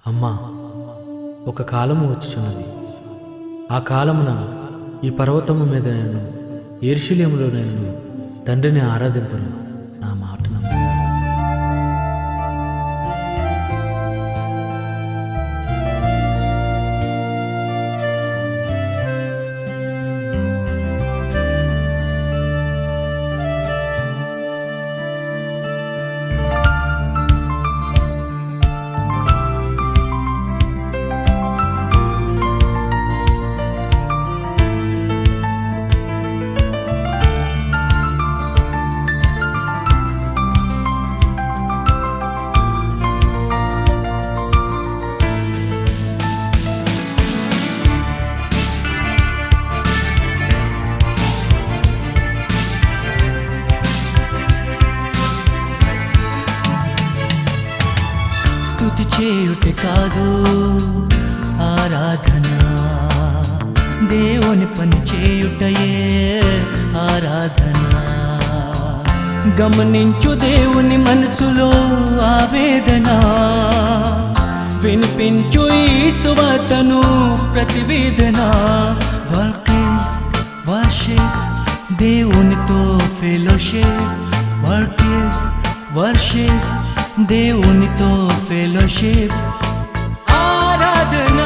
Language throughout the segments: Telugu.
అమ్మా, ఒక కాలము వచ్చుచున్నది. ఆ కాలమున ఈ పర్వతము మీద నేను యెరూషలేములో నేను తండ్రిని ఆరాధింపను. నా మాట నమ్ము. స్తుతి చేయుటే కాదు ఆరాధన, దేవుని పని చేయుటయే ఆరాధన. గమనించు దేవుని మనసులో ఆవేదన, వినిపించు ఈ సువార్తను ప్రతివేదన. వర్క్ ఇస్ వర్షిప్, దేవునితో ఫెలోషిప్. వర్క్ ఇస్ వర్షిప్, దేవునితో ఫెలోషిప్. ఆరాధన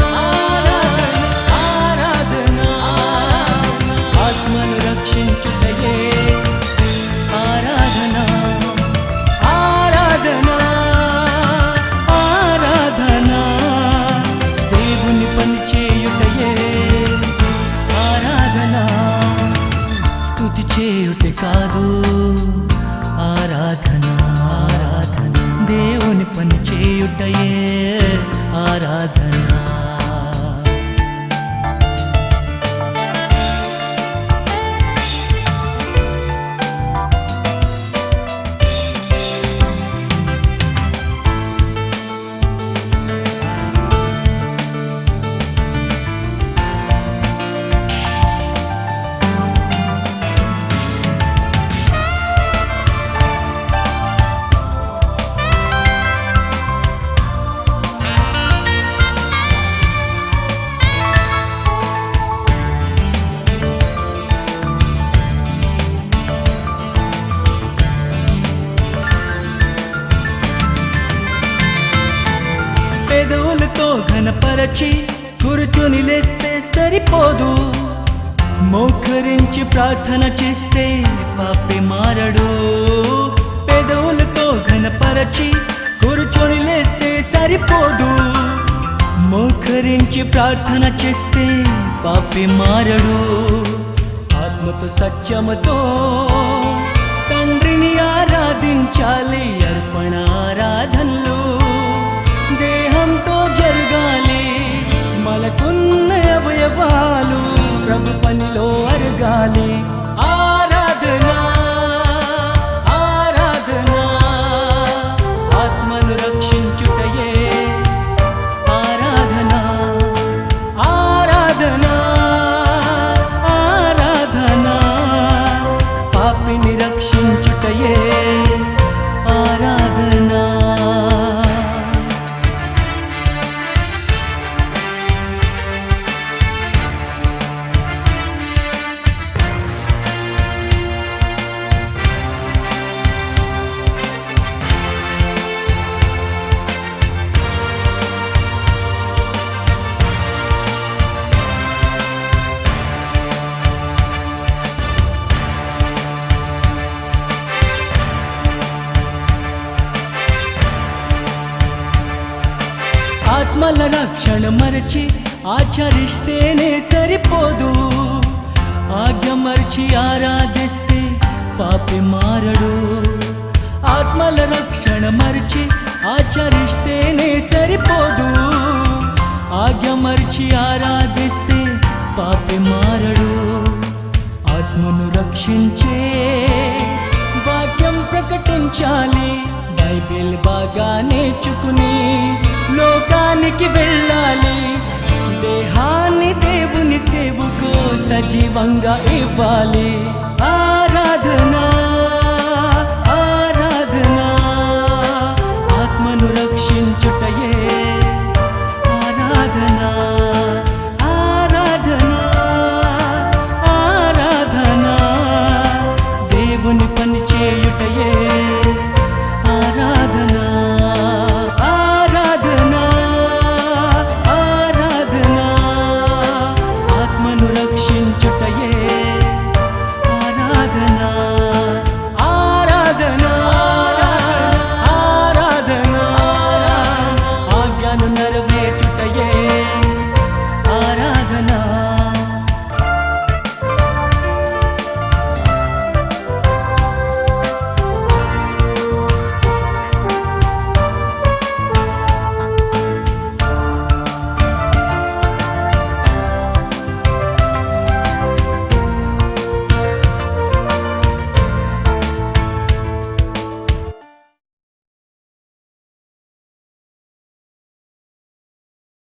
ఆరాధన, ఆత్మను రక్షించుటయే ఆరాధన. ఆరాధన ఆరాధన, దేవుని పని చేయుటయే ఆరాధన. స్తుతి చేయుటే కాదు ఆరాధన, దేవుని పని చేయుటయే ఆరాధన. పెదవులతో ఘనపరచి కూర్చుని లేస్తే సరిపోదు, మోకరించి ప్రార్థన చేస్తే పాపి మారడు. పెదవులతో ఘనపరచి కూర్చుని లేస్తే సరిపోదు, మోకరించి ప్రార్థన చేస్తే పాపి మారడు. ఆత్మతో సత్యముతో తండ్రిని ఆరాధించాలి. అర్పణ ఆరాధనలు దేహంతో జరగాలి. మనకున్న అవయవాలు ప్రభు పనిలో అరగాలి. ఆరాధన ఆరాధన, ఆత్మను రక్షించుటయే ఆరాధన. ఆరాధన ఆరాధన, పాపిని రక్షించుటయే ఆరాధన. ఆత్మల రక్షణ మరచి ఆచరిస్తేనే సరిపోదు, ఆజ్ఞ మరచి ఆరాధిస్తే పాపి మారడు. ఆత్మల రక్షణ మరచి ఆచరిస్తేనే సరిపోదు, ఆజ్ఞ మరచి ఆరాధిస్తే పాపి మారడు. ఆత్మను రక్షించే వాక్యం ప్రకటించాలి. బైబిల్ బాగా నేర్చుకుని లోకానికి వెళ్ళాలి. దేహాన్ని దేవుని సేవకు సజీవంగా ఇవ్వాలి. ఆరాధన